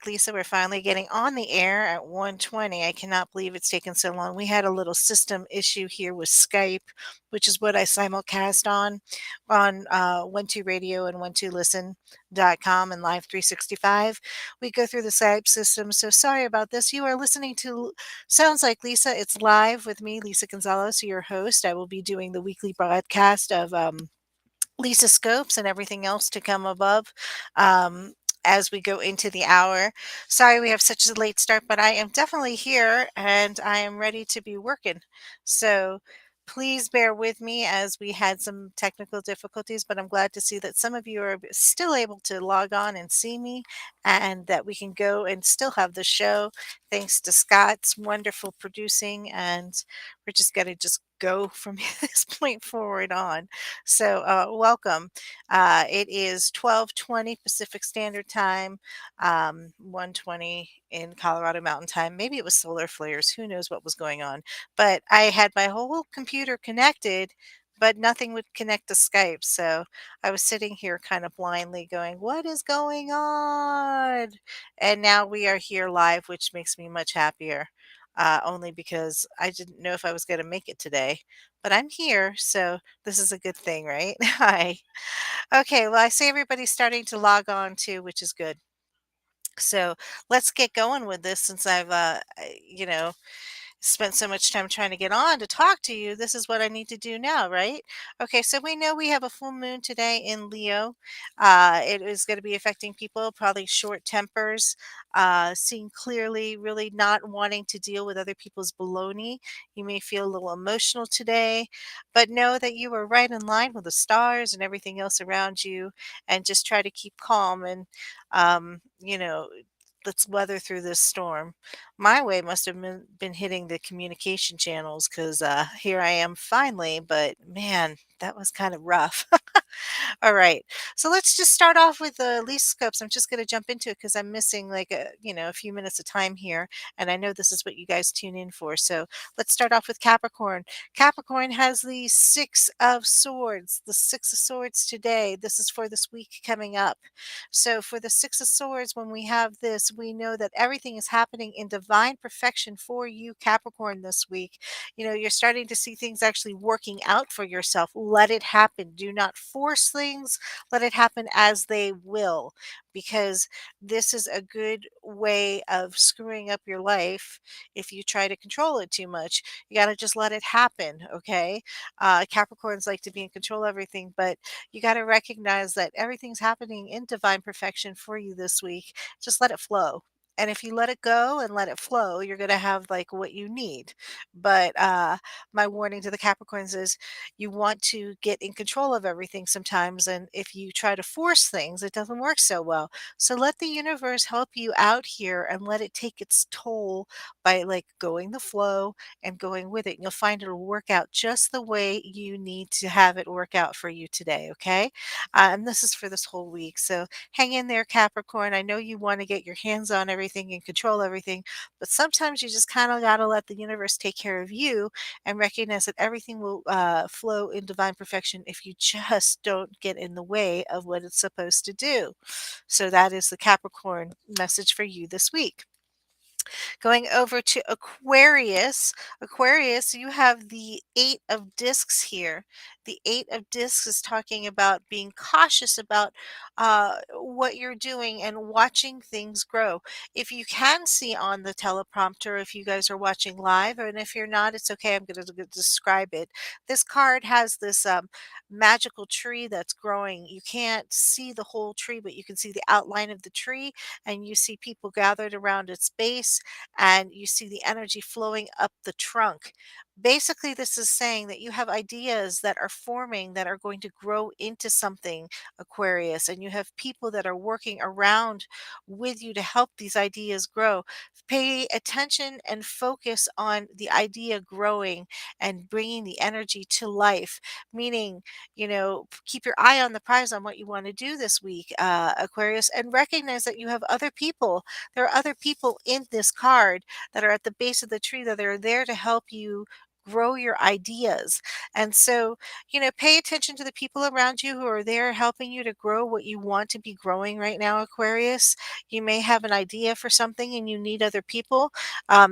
like Lisa. We're finally getting on the air at 1:20. I cannot believe it's taken so long. We had a little system issue here with Skype, which is what I simulcast on 12 Radio and 12listen.com and Live 365. We go through the Skype system, so sorry about this. You are listening to Sounds Like Lisa. It's live with me, Lisa Gonzalez, your host. I will be doing the weekly broadcast of Lisa Scopes and everything else to come above um, as we go into the hour. Sorry we have such a late start, but I am definitely here and I am ready to be working. So please bear with me as we had some technical difficulties, but I'm glad to see that some of you are still able to log on and see me and that we can go and still have the show thanks to Scott's wonderful producing. And we're just going to just go from this point forward on. So, welcome. It is 12:20 Pacific Standard Time, 1:20 in Colorado Mountain Time. Maybe it was solar flares. Who knows what was going on? But I had my whole computer connected, but nothing would connect to Skype. So I was sitting here kind of blindly going, "What is going on?" And now we are here live, which makes me much happier. Only because I didn't know if I was going to make it today, but I'm here, so this is a good thing, right? Hi. Okay, well, I see everybody's starting to log on too, which is good. So let's get going with this since I've spent so much time trying to get on to talk to you. This is what I need to do now, right? Okay, so we know we have a full moon today in Leo. It is going to be affecting people, probably short tempers, seeing clearly, really not wanting to deal with other people's baloney. You may feel a little emotional today, but know that you are right in line with the stars and everything else around you, and just try to keep calm and, um, you know, let's weather through this storm. My wave must have been hitting the communication channels because here I am finally, but man, that was kind of rough. All right. So let's just start off with the Lisa scopes. I'm just going to jump into it because I'm missing like a few minutes of time here. And I know this is what you guys tune in for. So let's start off with Capricorn. Capricorn has the Six of Swords, the Six of Swords today. This is for this week coming up. So for the Six of Swords, when we have this, we know that everything is happening in divine perfection for you, Capricorn, this week. You're starting to see things actually working out for yourself. Let it happen. Do not force things. Let it happen as they will, because this is a good way of screwing up your life if you try to control it too much. You got to just let it happen, okay? Capricorns like to be in control of everything, but you got to recognize that everything's happening in divine perfection for you this week. Just let it flow. And if you let it go and let it flow, you're going to have like what you need. But my warning to the Capricorns is you want to get in control of everything sometimes. And if you try to force things, it doesn't work so well. So let the universe help you out here and let it take its toll by like going the flow and going with it. You'll find it'll work out just the way you need to have it work out for you today. Okay. And this is for this whole week. So hang in there, Capricorn. I know you want to get your hands on everything and control everything, but sometimes you just kind of got to let the universe take care of you and recognize that everything will flow in divine perfection if you just don't get in the way of what it's supposed to do. So that is the Capricorn message for you this week. Going over to Aquarius. Aquarius, you have the Eight of Discs here. The Eight of Discs is talking about being cautious about what you're doing and watching things grow. If you can see on the teleprompter, if you guys are watching live, and if you're not, it's okay. I'm going to describe it. This card has this magical tree that's growing. You can't see the whole tree, but you can see the outline of the tree, and you see people gathered around its base, and you see the energy flowing up the trunk. Basically, this is saying that you have ideas that are forming that are going to grow into something, Aquarius, and you have people that are working around with you to help these ideas grow. Pay attention and focus on the idea growing and bringing the energy to life, meaning, keep your eye on the prize on what you want to do this week, Aquarius, and recognize that you have other people. There are other people in this card that are at the base of the tree that are there to help you grow your ideas. And so, pay attention to the people around you who are there helping you to grow what you want to be growing right now, Aquarius. You may have an idea for something and you need other people.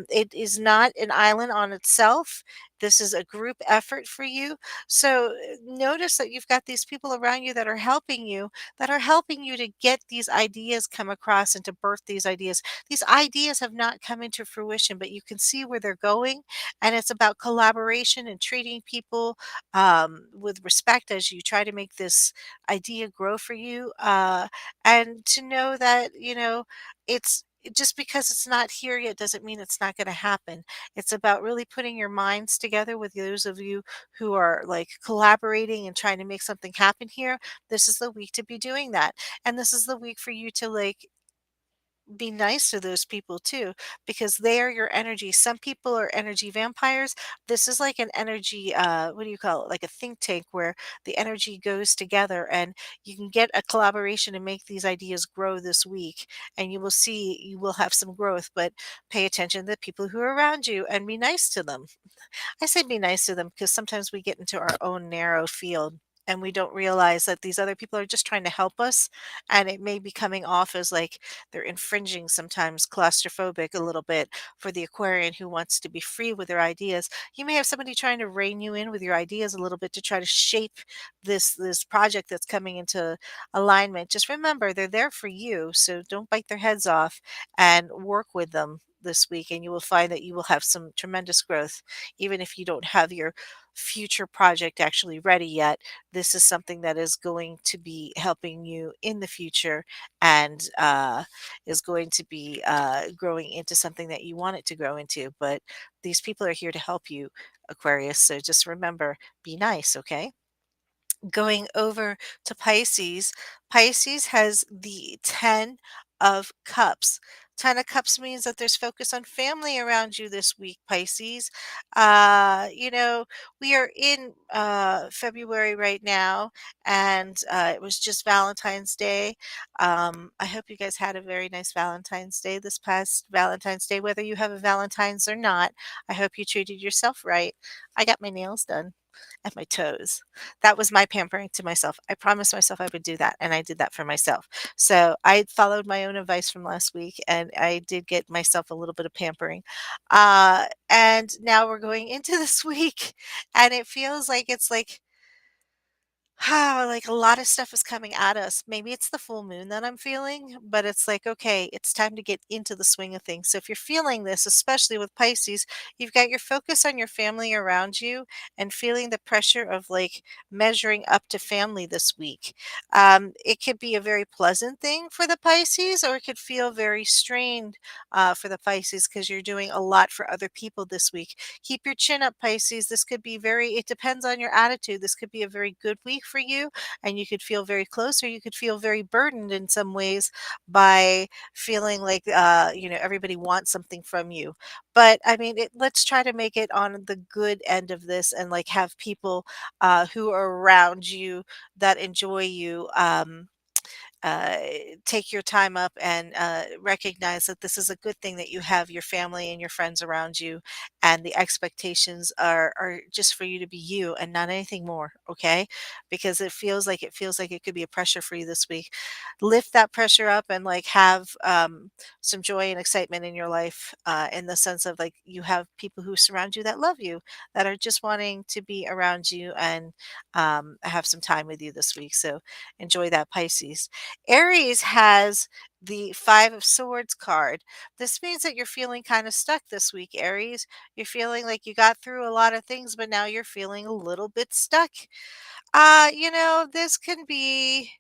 It is not an island on itself. This is a group effort for you. So notice that you've got these people around you that are helping you to get these ideas come across and to birth these ideas. These ideas have not come into fruition, but you can see where they're going. And it's about collaboration and treating people with respect as you try to make this idea grow for you. And to know that, it's just because it's not here yet doesn't mean it's not going to happen. It's about really putting your minds together with those of you who are like collaborating and trying to make something happen here. This is the week to be doing that. And this is the week for you to like be nice to those people too, because they are your energy. Some people are energy vampires. This is like an energy, what do you call it? Like a think tank where the energy goes together and you can get a collaboration and make these ideas grow this week. And you will see you will have some growth, but pay attention to the people who are around you and be nice to them. I say be nice to them because sometimes we get into our own narrow field and we don't realize that these other people are just trying to help us. And it may be coming off as like they're infringing, sometimes claustrophobic a little bit for the Aquarian who wants to be free with their ideas. You may have somebody trying to rein you in with your ideas a little bit to try to shape this project that's coming into alignment. Just remember they're there for you. So don't bite their heads off and work with them this week and you will find that you will have some tremendous growth even if you don't have your future project actually ready yet. This is something that is going to be helping you in the future and is going to be growing into something that you want it to grow into. But these people are here to help you, Aquarius. So just remember, be nice, okay? Going over to Pisces, Pisces has the 10 of cups. 10 of cups means that there's focus on family around you this week, Pisces. We are in February right now, and it was just Valentine's Day. I hope you guys had a very nice Valentine's Day this past Valentine's Day, whether you have a Valentine's or not. I hope you treated yourself right. I got my nails done and my toes. That was my pampering to myself. I promised myself I would do that, and I did that for myself. So I followed my own advice from last week, and I did get myself a little bit of pampering. And now we're going into this week, and it feels like it's like a lot of stuff is coming at us. Maybe it's the full moon that I'm feeling, but it's like, okay, it's time to get into the swing of things. So if you're feeling this, especially with Pisces, you've got your focus on your family around you and feeling the pressure of like measuring up to family this week. It could be a very pleasant thing for the Pisces, or it could feel very strained for the Pisces because you're doing a lot for other people this week. Keep your chin up, Pisces. This could be it depends on your attitude. This could be a very good week for you, and you could feel very close, or you could feel very burdened in some ways by feeling like, everybody wants something from you. But I mean, let's try to make it on the good end of this and like have people who are around you that enjoy you. Uh, Take your time up and recognize that this is a good thing that you have your family and your friends around you, and the expectations are just for you to be you and not anything more. Okay, because it feels like it could be a pressure for you this week. Lift that pressure up and like have some joy and excitement in your life, in the sense of like you have people who surround you that love you, that are just wanting to be around you and have some time with you this week. So enjoy that, Pisces. Aries has the Five of Swords card. This means that you're feeling kind of stuck this week, Aries. You're feeling like you got through a lot of things, but now you're feeling a little bit stuck. This can be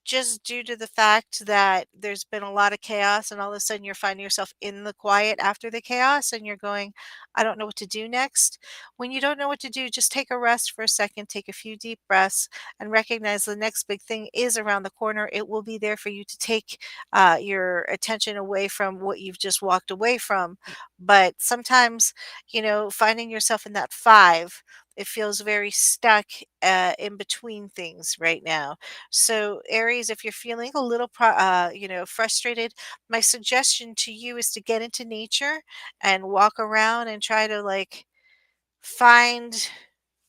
just due to the fact that there's been a lot of chaos and all of a sudden you're finding yourself in the quiet after the chaos and you're going, I don't know what to do next. When you don't know what to do, just take a rest for a second, take a few deep breaths, and recognize the next big thing is around the corner. It will be there for you to take your attention away from what you've just walked away from. But sometimes, finding yourself in that five, it feels very stuck in between things right now. So, Aries, if you're feeling a little, frustrated, my suggestion to you is to get into nature and walk around and try to like find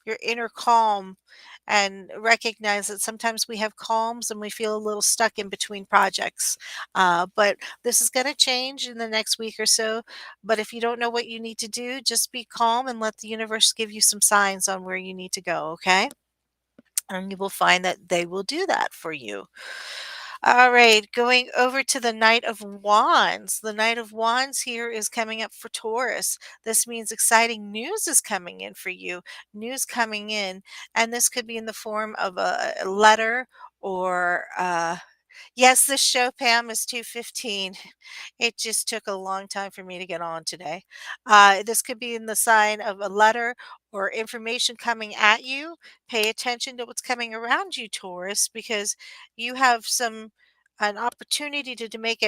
your inner calm and recognize that sometimes we have calms and we feel a little stuck in between projects. But this is going to change in the next week or so. But if you don't know what you need to do, just be calm and let the universe give you some signs on where you need to go, okay? And you will find that they will do that for you. All right, going over to the Knight of Wands. The Knight of Wands here is coming up for Taurus. This means exciting news is coming in for you, news coming in. And this could be in the form of a letter or, yes, this show, Pam, is 2:15. It just took a long time for me to get on today. This could be in the sign of a letter or information coming at you. Pay attention to what's coming around you, Taurus, because you have an opportunity to make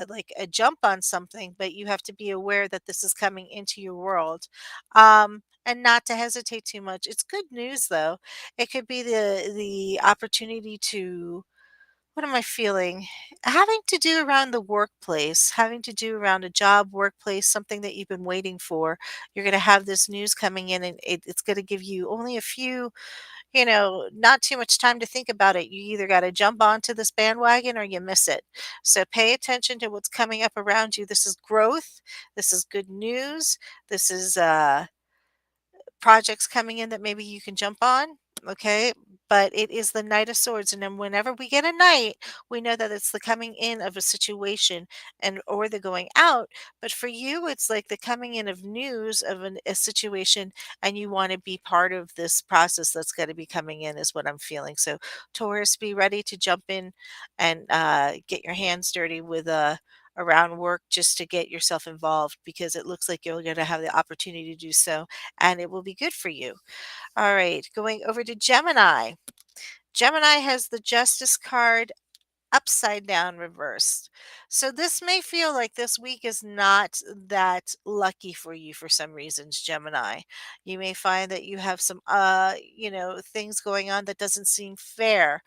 like a jump on something, but you have to be aware that this is coming into your world. And not to hesitate too much. It's good news though. It could be the opportunity to, what am I feeling? Having to do around the workplace, having to do around a job, workplace, something that you've been waiting for. You're going to have this news coming in, and it's going to give you only a few, not too much time to think about it. You either got to jump onto this bandwagon or you miss it. So pay attention to what's coming up around you. This is growth. This is good news. This is projects coming in that maybe you can jump on. Okay. But it is the Knight of Swords. And then whenever we get a knight, we know that it's the coming in of a situation and or the going out. But for you, it's like the coming in of news of a situation, and you want to be part of this process that's going to be coming in, is what I'm feeling. So Taurus, be ready to jump in and get your hands dirty with around work just to get yourself involved, because it looks like you're going to have the opportunity to do so, and it will be good for you. All right, going over to Gemini. Gemini has the Justice card upside down reversed. So this may feel like this week is not that lucky for you for some reasons, Gemini. You may find that you have some things going on that doesn't seem fair.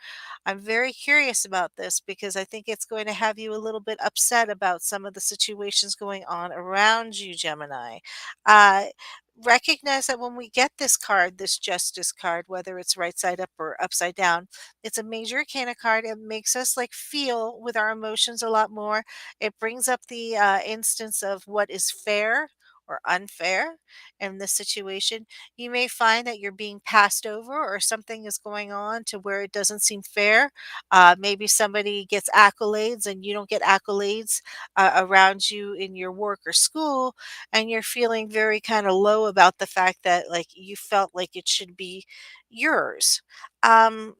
I'm very curious about this because I think it's going to have you a little bit upset about some of the situations going on around you, Gemini. Uh Recognize that when we get this card, this Justice card, whether it's right side up or upside down, it's a major arcana card. It makes us like feel with our emotions a lot more. It brings up the instance of what is fair or unfair in this situation. You may find that you're being passed over or something is going on to where it doesn't seem fair. Maybe somebody gets accolades and you don't get accolades around you in your work or school, and you're feeling very kind of low about the fact that like you felt like it should be yours. Um,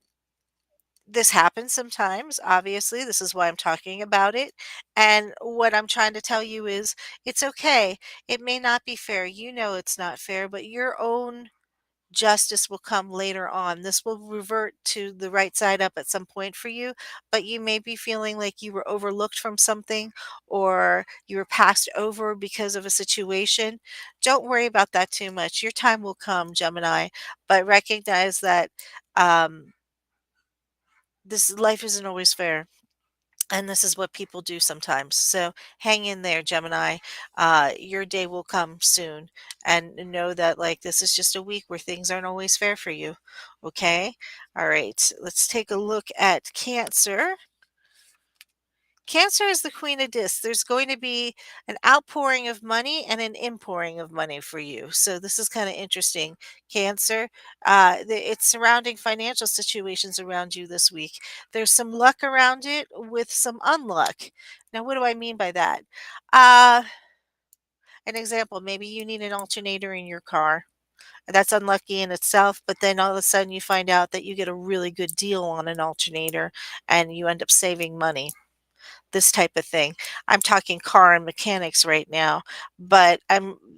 this happens sometimes, obviously. This is why I'm talking about it. And what I'm trying to tell you is it's okay. It may not be fair. You know it's not fair, but your own justice will come later on. This will revert to the right side up at some point for you, but you may be feeling like you were overlooked from something or you were passed over because of a situation. Don't worry about that too much. Your time will come, Gemini, but recognize that um, this life isn't always fair. And this is what people do sometimes. So hang in there, Gemini. Your day will come soon. And know that, like, this is just a week where things aren't always fair for you. Okay? All right. Let's take a look at Cancer. Cancer is the queen of discs. There's going to be an outpouring of money and an inpouring of money for you. So this is kind of interesting. Cancer, it's surrounding financial situations around you this week. There's some luck around it with some unluck. Now, what do I mean by that? Uh, an example, maybe you need an alternator in your car. That's unlucky in itself, but then all of a sudden you find out that you get a really good deal on an alternator and you end up saving money, this type of thing. I'm talking car and mechanics right now, but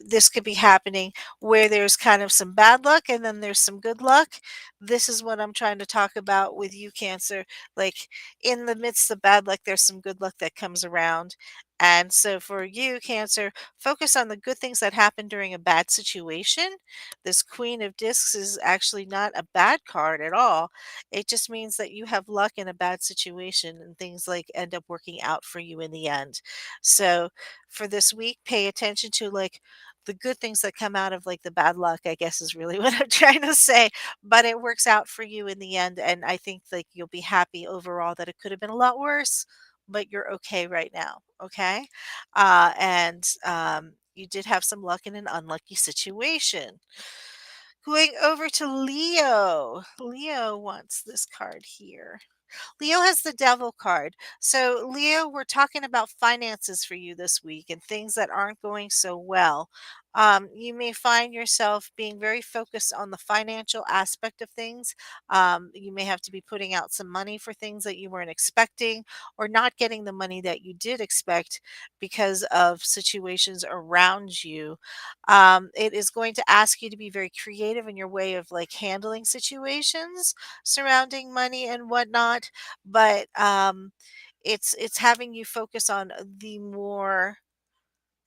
this could be happening where there's kind of some bad luck and then there's some good luck. This is what I'm trying to talk about with you, Cancer. Like, in the midst of bad luck, there's some good luck that comes around. And so for you, Cancer, focus on the good things that happen during a bad situation. This Queen of Discs is actually not a bad card at all. It just means that you have luck in a bad situation and things like end up working out for you in the end. So for this week, pay attention to like the good things that come out of like the bad luck, I guess is really what I'm trying to say. But it works out for you in the end. And I think like you'll be happy overall that it could have been a lot worse, but you're okay right now. Okay. You did have some luck in an unlucky situation. Going over to Leo. Leo wants this card here. Leo has the devil card. So, Leo, we're talking about finances for you this week and things that aren't going so well. You may find yourself being very focused on the financial aspect of things. You may have to be putting out some money for things that you weren't expecting or not getting the money that you did expect because of situations around you. It is going to ask you to be very creative in your way of like handling situations surrounding money and whatnot, but it's having you focus on the more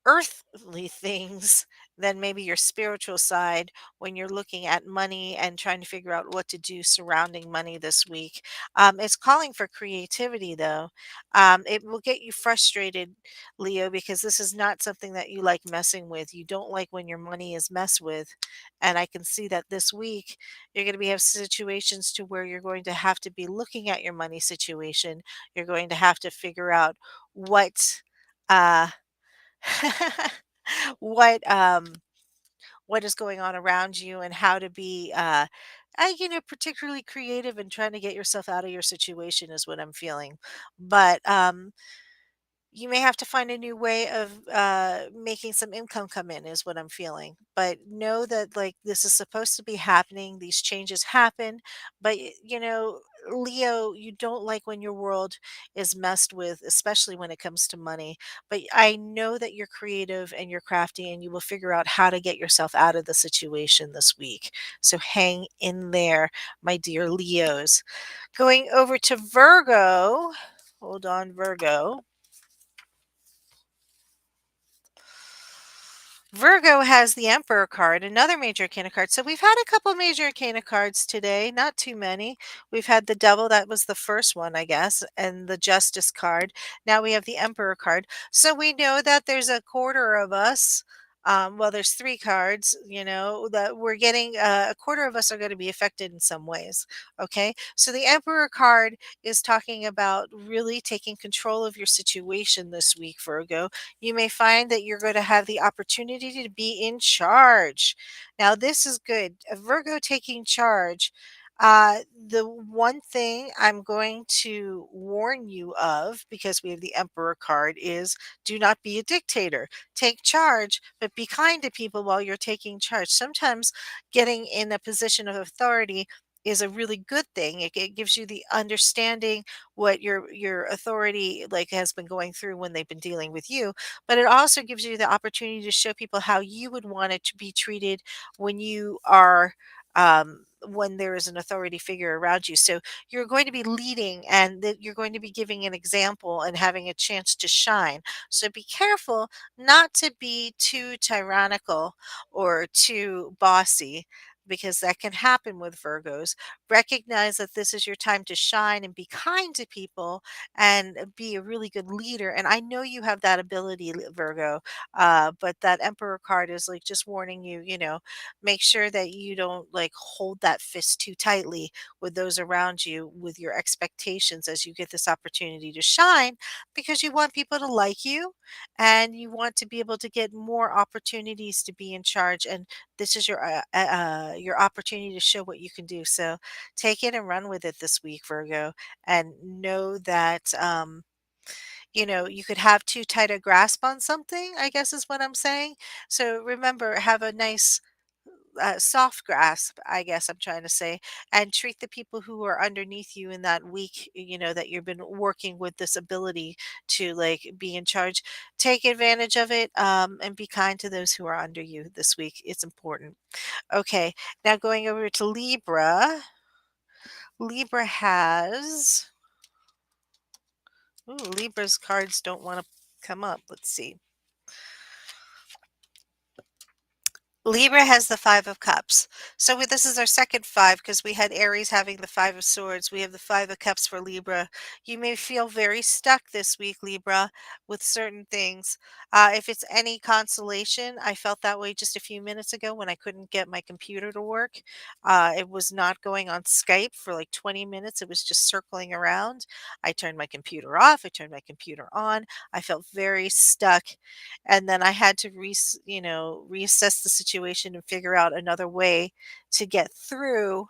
earthly things than maybe your spiritual side when you're looking at money and trying to figure out what to do surrounding money this week. It's calling for creativity, though. It will get you frustrated, Leo, because this is not something that you like messing with. You don't like when your money is messed with. And I can see that this week you're going to be have situations to where you're going to have to be looking at your money situation. You're going to have to figure out what uh what what is going on around you and how to be particularly creative and trying to get yourself out of your situation is what I'm feeling. But you may have to find a new way of making some income come in is what I'm feeling, but know that like this is supposed to be happening, these changes happen, but Leo, you don't like when your world is messed with, especially when it comes to money, but I know that you're creative and you're crafty and you will figure out how to get yourself out of the situation this week. So hang in there, my dear Leos. Going over to Virgo. Hold on, Virgo. Virgo has the Emperor card, another major arcana card. So we've had a couple major arcana cards today, not too many. We've had the Devil, that was the first one, I guess, and the Justice card. Now we have the Emperor card. So we know that there's a quarter of us. Well, there's three cards, that we're getting. A quarter of us are going to be affected in some ways. Okay. So the Emperor card is talking about really taking control of your situation this week, Virgo. You may find that you're going to have the opportunity to be in charge. Now, this is good. A Virgo taking charge. The one thing I'm going to warn you of, because we have the Emperor card, is do not be a dictator. Take charge, but be kind to people while you're taking charge. Sometimes getting in a position of authority is a really good thing. It gives you the understanding what your authority like has been going through when they've been dealing with you, but it also gives you the opportunity to show people how you would want it to be treated when you are when there is an authority figure around you. So you're going to be leading and that you're going to be giving an example and having a chance to shine. So be careful not to be too tyrannical or too bossy, because that can happen with Virgos. Recognize that this is your time to shine and be kind to people and be a really good leader. And I know you have that ability, Virgo. But that Emperor card is like just warning you, make sure that you don't like hold that fist too tightly with those around you with your expectations as you get this opportunity to shine, because you want people to like you and you want to be able to get more opportunities to be in charge. And this is your opportunity to show what you can do. So take it and run with it this week, Virgo, and know that you could have too tight a grasp on something, I guess is what I'm saying. So remember, have a nice soft grasp, I guess I'm trying to say, and treat the people who are underneath you in that week, that you've been working with this ability to like be in charge. Take advantage of it, and be kind to those who are under you this week. It's important. Okay, now going over to Libra. Libra has. Ooh, Libra's cards don't want to come up. Let's see. Libra has the 5 of Cups. So this is our second 5 because we had Aries having the 5 of Swords. We have the 5 of Cups for Libra. You may feel very stuck this week, Libra, with certain things. If it's any consolation, I felt that way just a few minutes ago when I couldn't get my computer to work. It was not going on Skype for like 20 minutes. It was just circling around. I turned my computer off. I turned my computer on. I felt very stuck, and then I had to reassess the situation and figure out another way to get through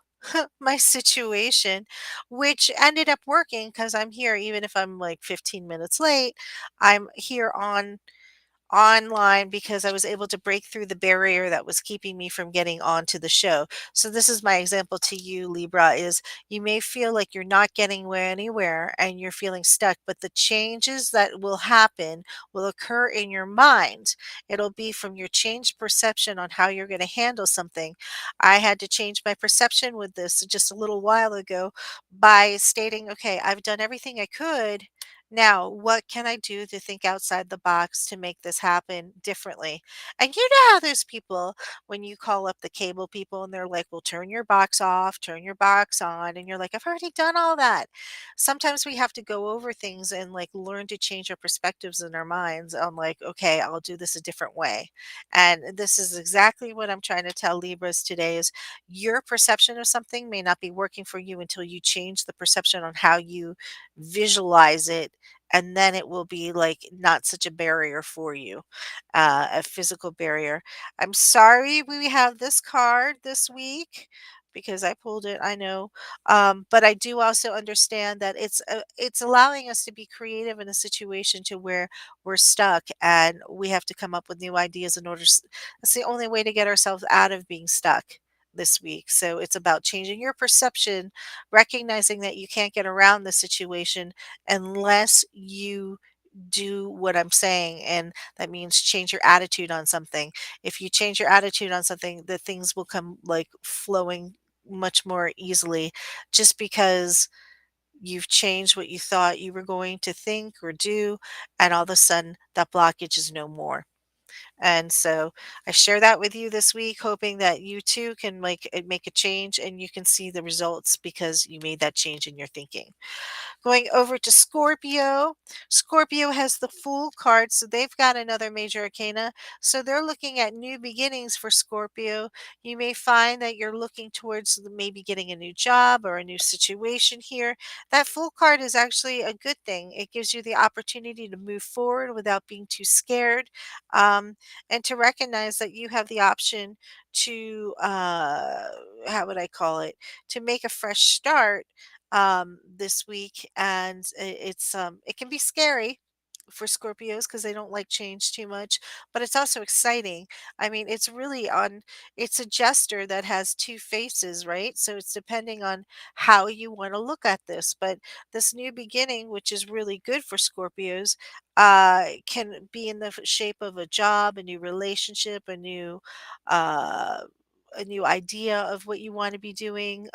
my situation, which ended up working because I'm here even if I'm like 15 minutes late. I'm here on online because I was able to break through the barrier that was keeping me from getting onto the show. So this is my example to you, Libra, is you may feel like you're not getting anywhere and you're feeling stuck, but the changes that will happen will occur in your mind. It'll be from your changed perception on how you're going to handle something. I had to change my perception with this just a little while ago by stating, okay, I've done everything I could. Now, what can I do to think outside the box to make this happen differently? And you know how there's people when you call up the cable people and they're like, well, turn your box off, turn your box on. And you're like, I've already done all that. Sometimes we have to go over things and like learn to change our perspectives in our minds on like, okay, I'll do this a different way. And this is exactly what I'm trying to tell Libras today is your perception of something may not be working for you until you change the perception on how you visualize it, and then it will be like not such a barrier for you, a physical barrier. I'm sorry we have this card this week because I pulled it, I know. But I do also understand that it's allowing us to be creative in a situation to where we're stuck and we have to come up with new ideas in order. That's the only way to get ourselves out of being stuck this week. So it's about changing your perception, recognizing that you can't get around the situation unless you do what I'm saying. And that means change your attitude on something. If you change your attitude on something, the things will come like flowing much more easily just because you've changed what you thought you were going to think or do. And all of a sudden, that blockage is no more. And so I share that with you this week, hoping that you too can make a change and you can see the results because you made that change in your thinking. Going over to Scorpio. Scorpio has the Fool card, so they've got another major arcana. So they're looking at new beginnings for Scorpio. You may find that you're looking towards maybe getting a new job or a new situation here. That Fool card is actually a good thing. It gives you the opportunity to move forward without being too scared, um, and to recognize that you have the option to, how would I call it, to make a fresh start this week, and it can be scary for Scorpios because they don't like change too much, but it's also exciting. I mean, it's a gesture that has two faces, right? So it's depending on how you want to look at this. But this new beginning, which is really good for Scorpios, can be in the shape of a job, a new relationship, uh, a new idea of what you want to be doing.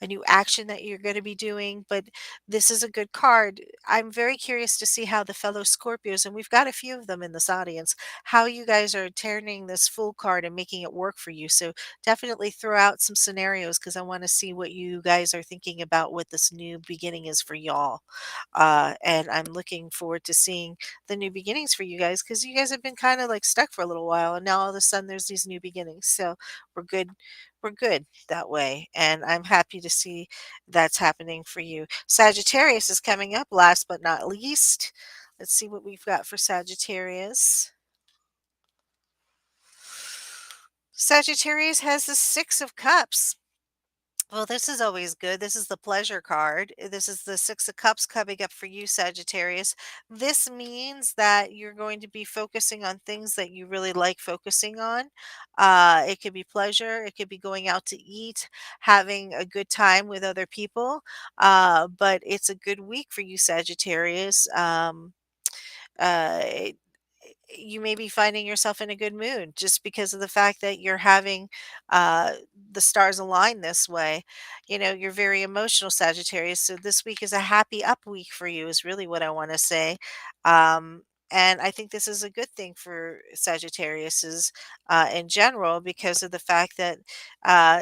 A new action that you're going to be doing, but this is a good card. I'm very curious to see how the fellow Scorpios, and we've got a few of them in this audience, how you guys are turning this full card and making it work for you. So definitely throw out some scenarios because I want to see what you guys are thinking about what this new beginning is for y'all. And I'm looking forward to seeing the new beginnings for you guys because you guys have been kind of like stuck for a little while, and now all of a sudden there's these new beginnings. So we're good we're good that way. And I'm happy to see that's happening for you. Sagittarius is coming up last but not least. Let's see what we've got for Sagittarius. Sagittarius has the Six of Cups. Well, this is always good. This is the pleasure card. This is the Six of Cups coming up for you, Sagittarius. This means that you're going to be focusing on things that you really like focusing on. It could be pleasure, it could be going out to eat, having a good time with other people. But it's a good week for you, Sagittarius. It you may be finding yourself in a good mood just because of the fact that you're having uh, the stars align this way. You know, you're very emotional, Sagittarius. So this week is a happy up week for you, is really what I want to say. And I think this is a good thing for Sagittarius's in general because of the fact that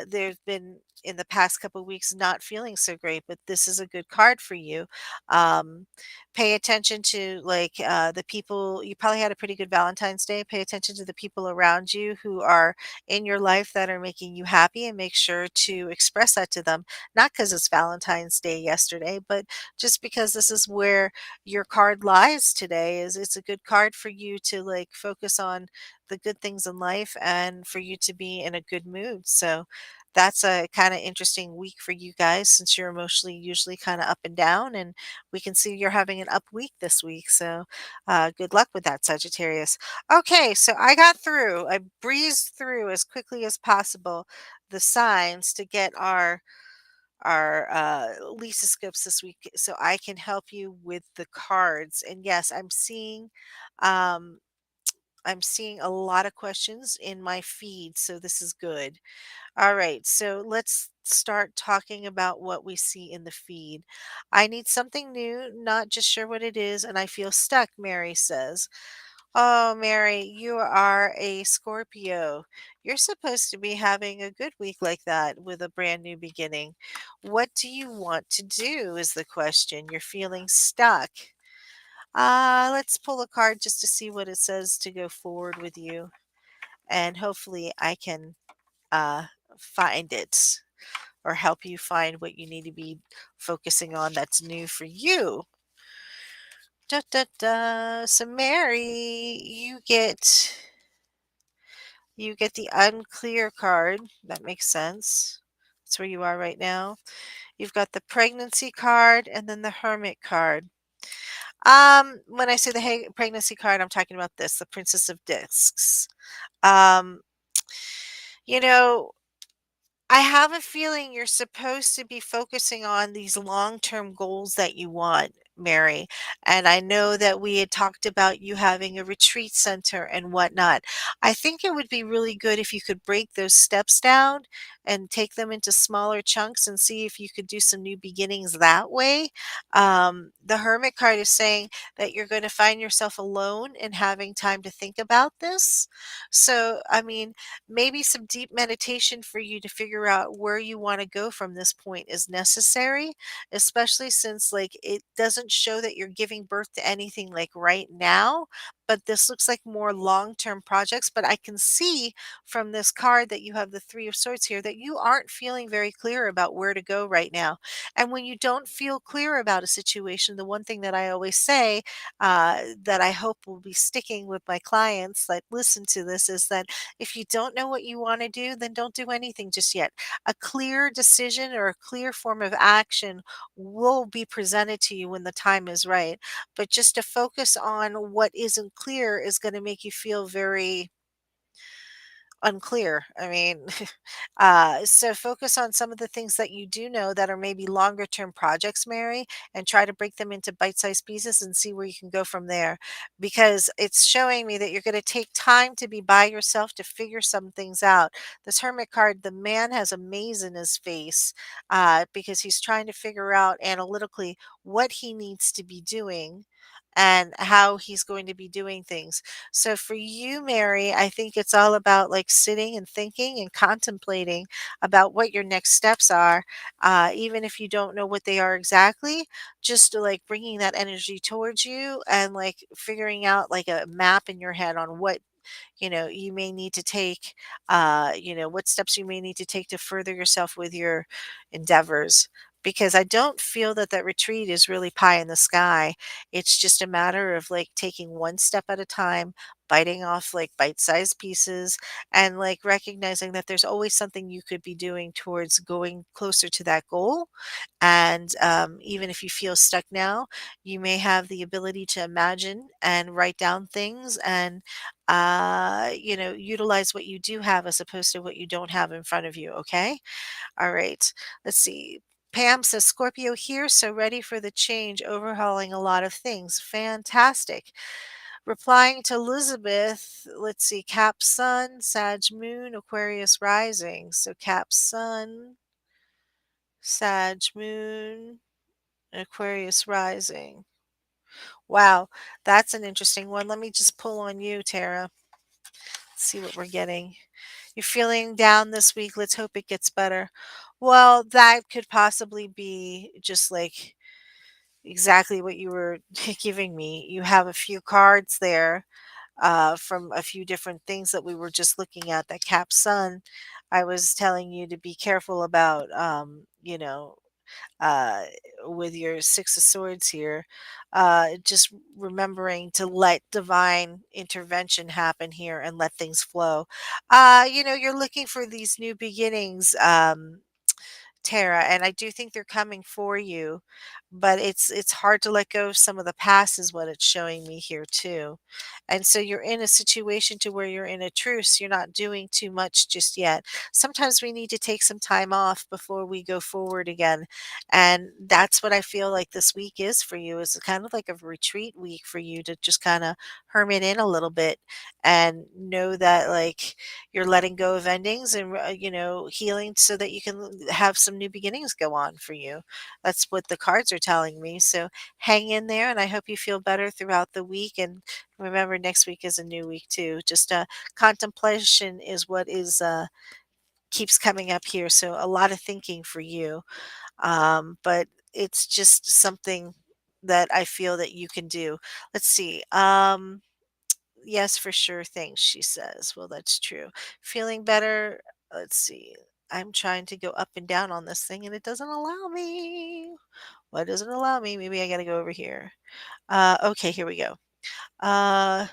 they've been in the past couple weeks not feeling so great, but this is a good card for you. Um, Pay attention to the people. You probably had a pretty good Valentine's Day. Pay attention to the people around you who are in your life that are making you happy, and make sure to express that to them. Not because it's Valentine's Day yesterday, but just because this is where your card lies today. Is It's a good card for you to focus on the good things in life and for you to be in a good mood. So that's a kind of interesting week for you guys since you're emotionally usually kind of up and down, and we can see you're having an up week this week. So good luck with that, Sagittarius. Okay, so I breezed through as quickly as possible the signs to get our Lisa scopes this week so I can help you with the cards. And yes, um I'm seeing a lot of questions in my feed, so this is good. All right, so let's start talking about what we see in the feed. I need something new, not just sure what it is, and I feel stuck, Mary says. Oh, Mary, you are a Scorpio. You're supposed to be having a good week like that with a brand new beginning. What do you want to do? Is the question. You're feeling stuck. Let's pull a card just to see what it says to go forward with you. And hopefully I can uh, find it or help you find what you need to be focusing on that's new for you. Da, da, da. So, Mary, you get the unclear card. That makes sense. That's where you are right now. You've got the pregnancy card and then the hermit card. When I say the pregnancy card, I'm talking about this, the Princess of Discs. Um, you know, I have a feeling you're supposed to be focusing on these long-term goals that you want, Mary. And I know that we had talked about you having a retreat center and whatnot. I think it would be really good if you could break those steps down and take them into smaller chunks and see if you could do some new beginnings that way. The Hermit card is saying that you're going to find yourself alone and having time to think about this. So, I mean, maybe some deep meditation for you to figure out where you want to go from this point is necessary, especially since it doesn't show that you're giving birth to anything right now, but this looks like more long-term projects. But I can see from this card that you have the 3 of swords here that you aren't feeling very clear about where to go right now. And when you don't feel clear about a situation, the one thing that I always say, that I hope will be sticking with my clients that listen to this, is that if you don't know what you want to do, then don't do anything just yet. A clear decision or a clear form of action will be presented to you when the time is right. But just to focus on what isn't clear is going to make you feel very unclear. I mean, so focus on some of the things that you do know that are maybe longer term projects, Mary, and try to break them into bite sized pieces and see where you can go from there. Because it's showing me that you're going to take time to be by yourself to figure some things out. This Hermit card, the man has a maze in his face because he's trying to figure out analytically what he needs to be doing and how he's going to be doing things. So for you, Mary, I think it's all about sitting and thinking and contemplating about what your next steps are, even if you don't know what they are exactly. Just bringing that energy towards you and figuring out a map in your head on what you may need to take, what steps you may need to take to further yourself with your endeavors. Because I don't feel that that retreat is really pie in the sky. It's just a matter of taking one step at a time, biting off bite-sized pieces, and recognizing that there's always something you could be doing towards going closer to that goal. And even if you feel stuck now, you may have the ability to imagine and write down things and utilize what you do have as opposed to what you don't have in front of you. Okay. All right. Let's see. Pam says Scorpio here, so ready for the change, overhauling a lot of things. Fantastic. Replying to Elizabeth, let's see, Cap Sun, Sag Moon, Aquarius Rising. So Cap Sun, Sag Moon, Aquarius Rising. Wow, that's an interesting one. Let me just pull on you, Tara. See what we're getting. You're feeling down this week. Let's hope it gets better. Well, that could possibly be just like exactly what you were giving me. You have a few cards there from a few different things that we were just looking at that cap sun. I was telling you to be careful about, uh, with your Six of Swords here, just remembering to let divine intervention happen here and let things flow. You're looking for these new beginnings. Tara, and I do think they're coming for you, but it's hard to let go of some of the past is what it's showing me here too. And so you're in a situation to where you're in a truce, you're not doing too much just yet. Sometimes we need to take some time off before we go forward again. And that's what I feel like this week is for you, is kind of like a retreat week for you to just kind of hermit in a little bit and know that like you're letting go of endings and healing so that you can have some new beginnings go on for you. That's what the cards are telling me. So hang in there, and I hope you feel better throughout the week. And remember, next week is a new week too. Just contemplation is what is keeps coming up here. So a lot of thinking for you, but it's just something that I feel that you can do. Let's see. Yes, for sure. Thanks, she says. Well, that's true. Feeling better. Let's see. I'm trying to go up and down on this thing and it doesn't allow me. Why doesn't it allow me? Maybe I got to go over here. Okay, here we go. Uh,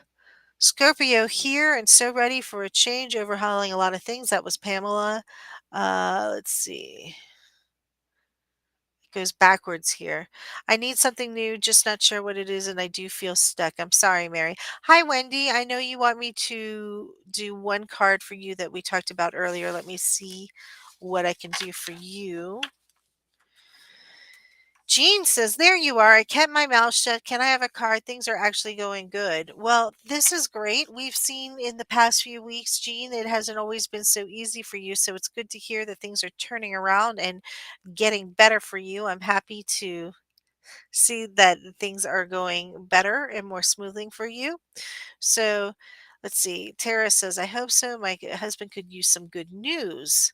Scorpio here and so ready for a change, overhauling a lot of things. That was Pamela. Let's see. Goes backwards here. I need something new, just not sure what it is, and I do feel stuck. I'm sorry, Mary. Hi, Wendy. I know you want me to do one card for you that we talked about earlier. Let me see what I can do for you. Jean says, there you are. I kept my mouth shut. Can I have a card? Things are actually going good. Well, this is great. We've seen in the past few weeks, Jean, it hasn't always been so easy for you. So it's good to hear that things are turning around and getting better for you. I'm happy to see that things are going better and more smoothly for you. So let's see. Tara says, I hope so. My husband could use some good news.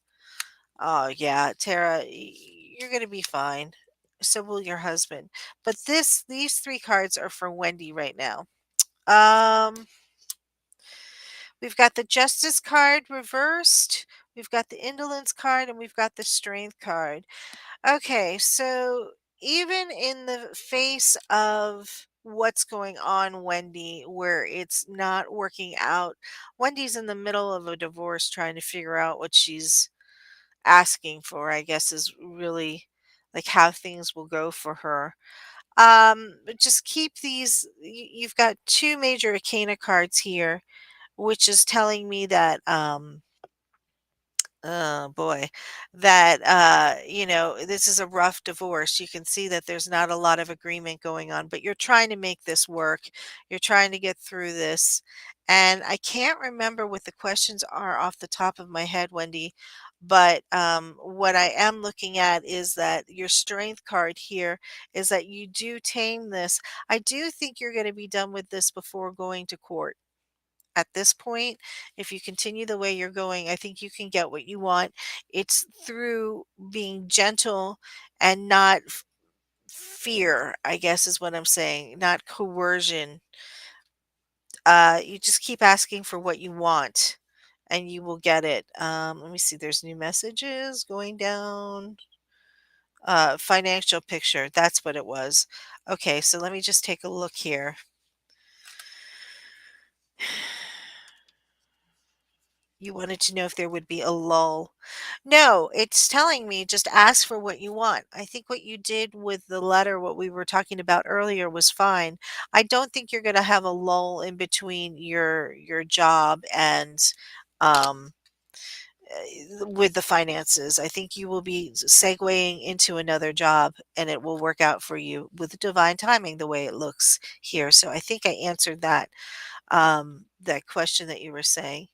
Oh, yeah, Tara, you're going to be fine. So will your husband. But these three cards are for Wendy right now. Um, we've got the Justice card reversed. We've got the Indolence card and we've got the Strength card. Okay, so even in the face of what's going on, Wendy, where it's not working out, Wendy's in the middle of a divorce trying to figure out what she's asking for, I guess, is really like how things will go for her. But just keep these, you've got two major Arcana cards here, which is telling me that, oh boy, that this is a rough divorce. You can see that there's not a lot of agreement going on, but you're trying to make this work. You're trying to get through this. And I can't remember what the questions are off the top of my head, Wendy, but what I am looking at is that your strength card here is that you do tame this. I do think you're going to be done with this before going to court at this point. If you continue the way you're going, I think you can get what you want. It's through being gentle and not fear, I guess is what I'm saying, not coercion. You just keep asking for what you want and you will get it. Let me see, there's new messages going down. Financial picture, that's what it was. Okay, so let me just take a look here. You wanted to know if there would be a lull. No, it's telling me just ask for what you want. I think what you did with the letter, what we were talking about earlier, was fine. I don't think you're going to have a lull in between your job and um, with the finances. I think you will be segueing into another job, and it will work out for you with divine timing, the way it looks here. So I think I answered that question that you were saying.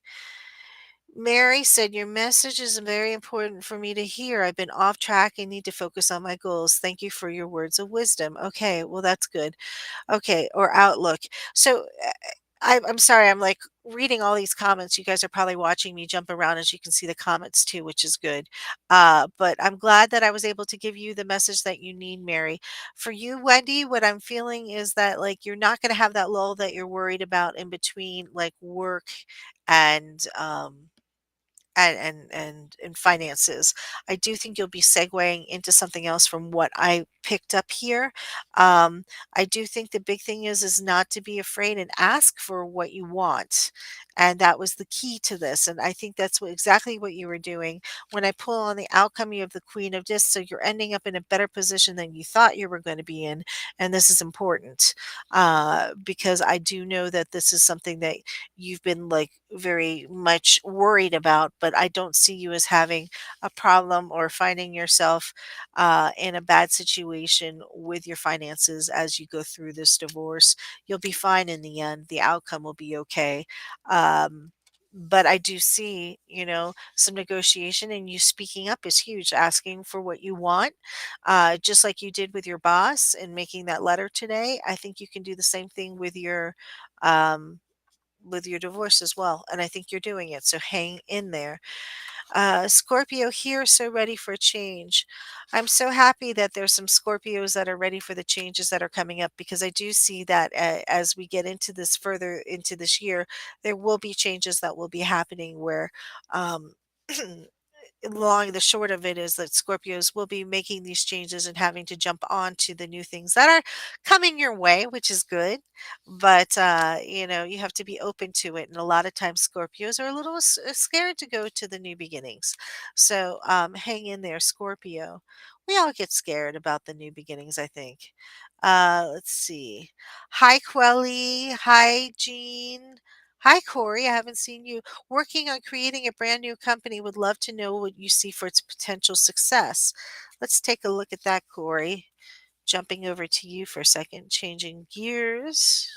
Mary said, "Your message is very important for me to hear. I've been off track and need to focus on my goals. Thank you for your words of wisdom." Okay, well, that's good. Okay, or outlook. So, I'm sorry, I'm, like, reading all these comments. You guys are probably watching me jump around, as you can see the comments too, which is good. But I'm glad that I was able to give you the message that you need, Mary. For you, Wendy, what I'm feeling is that, like, you're not gonna have that lull that you're worried about in between, like, work and, and finances. I do think you'll be segueing into something else from what I picked up here. Um, I do think the big thing is not to be afraid and ask for what you want. And that was the key to this. And I think that's exactly what you were doing. When I pull on the outcome, you have the Queen of Discs. So you're ending up in a better position than you thought you were going to be in. And this is important because I do know that this is something that you've been like very much worried about, but I don't see you as having a problem or finding yourself in a bad situation with your finances as you go through this divorce. You'll be fine in the end. The outcome will be okay. But I do see, some negotiation and you speaking up is huge, asking for what you want, just like you did with your boss and making that letter today. I think you can do the same thing um, with your divorce as well, and I think you're doing it, so hang in there. Scorpio here, so ready for change. I'm so happy that there's some Scorpios that are ready for the changes that are coming up because I do see that as we get into this further into this year, there will be changes that will be happening where um, long the short of it is that Scorpios will be making these changes and having to jump on to the new things that are coming your way, which is good. But you have to be open to it. And a lot of times Scorpios are a little scared to go to the new beginnings. So hang in there, Scorpio. We all get scared about the new beginnings, I think. Let's see. Hi, Quelly. Hi, Jean. Hi, Corey. I haven't seen you. Working on creating a brand new company, would love to know what you see for its potential success. Let's take a look at that, Corey. Jumping over to you for a second, changing gears.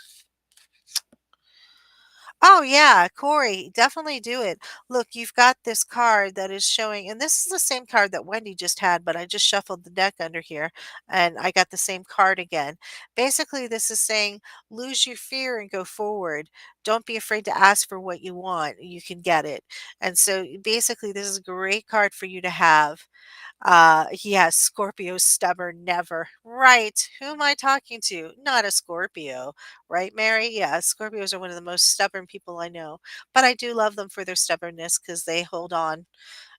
Oh, yeah, Corey, definitely do it. Look, you've got this card that is showing, and this is the same card that Wendy just had, but I just shuffled the deck under here and I got the same card again. Basically, this is saying lose your fear and go forward. Don't be afraid to ask for what you want. You can get it. And so basically, this is a great card for you to have. Yes, Scorpio stubborn, never. Right. Who am I talking to? Not a Scorpio. Right, Mary? Yeah, Scorpios are one of the most stubborn people I know. But I do love them for their stubbornness because they hold on,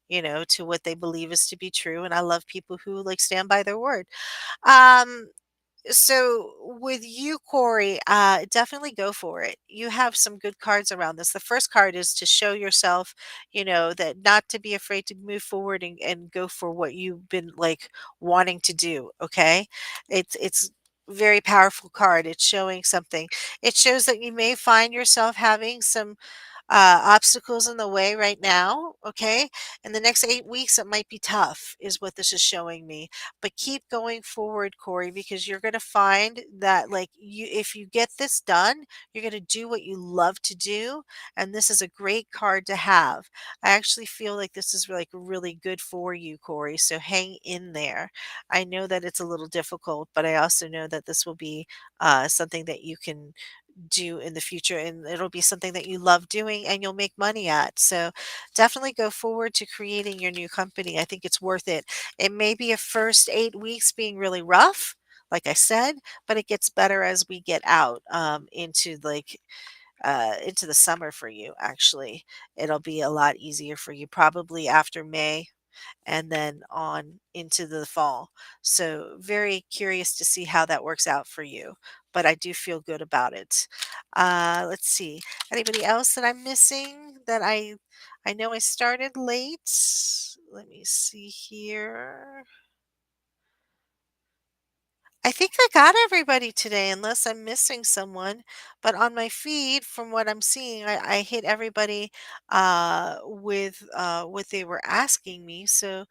to what they believe is to be true. And I love people who like stand by their word. Um, so with you, Corey, definitely go for it. You have some good cards around this. The first card is to show yourself, that not to be afraid to move forward and go for what you've been like wanting to do. Okay. It's very powerful card. It's showing something. It shows that you may find yourself having some obstacles in the way right now. Okay. In the next 8 weeks, it might be tough, is what this is showing me. But keep going forward, Corey, because you're going to find that, like, if you get this done, you're going to do what you love to do. And this is a great card to have. I actually feel like this is like really good for you, Corey. So hang in there. I know that it's a little difficult, but I also know that this will be something that you can do in the future and it'll be something that you love doing and you'll make money at. So definitely go forward to creating your new company. I think it's worth it. It may be a first 8 weeks being really rough, like I said, but it gets better as we get out into the summer for you. Actually, it'll be a lot easier for you probably after May and then on into the fall. So, very curious to see how that works out for you, but I do feel good about it. Let's see. Anybody else that I'm missing that I know I started late. Let me see here. I think I got everybody today, unless I'm missing someone. But on my feed, from what I'm seeing, I hit everybody with what they were asking me. So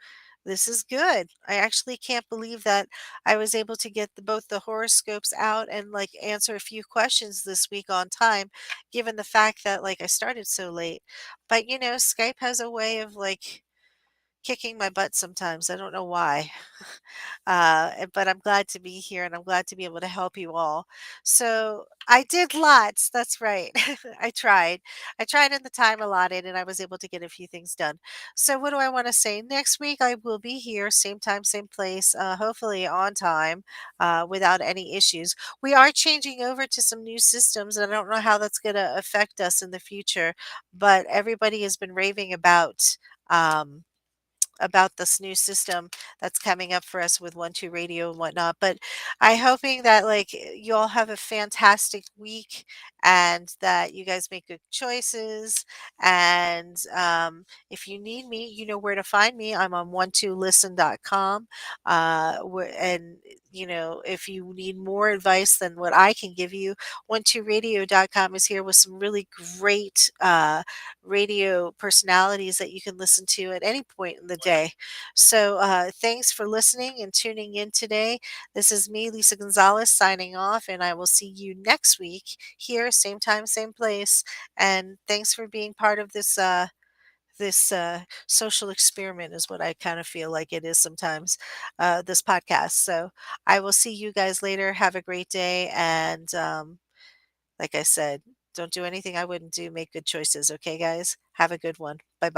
This is good. I actually can't believe that I was able to get both the horoscopes out and like answer a few questions this week on time, given the fact that like I started so late. But Skype has a way of like kicking my butt sometimes. I don't know why. But I'm glad to be here and I'm glad to be able to help you all. So I did lots. That's right. I tried. I tried in the time allotted and I was able to get a few things done. So what do I want to say? Next week I will be here, same time, same place, hopefully on time, without any issues. We are changing over to some new systems and I don't know how that's going to affect us in the future, but everybody has been raving um, about this new system that's coming up for us with 1-2 radio and whatnot. But I hoping that like you all have a fantastic week and that you guys make good choices. And if you need me, you know where to find me. I'm on 12listen.com. And if you need more advice than what I can give you, 12radio.com is here with some really great radio personalities that you can listen to at any point in the day. So, thanks for listening and tuning in today. This is me, Lisa Gonzalez, signing off, and I will see you next week here, same time, same place. And thanks for being part of this social experiment is what I kind of feel like it is sometimes, this podcast. So I will see you guys later. Have a great day. And like I said, don't do anything I wouldn't do. Make good choices. Okay, guys? Have a good one. Bye bye.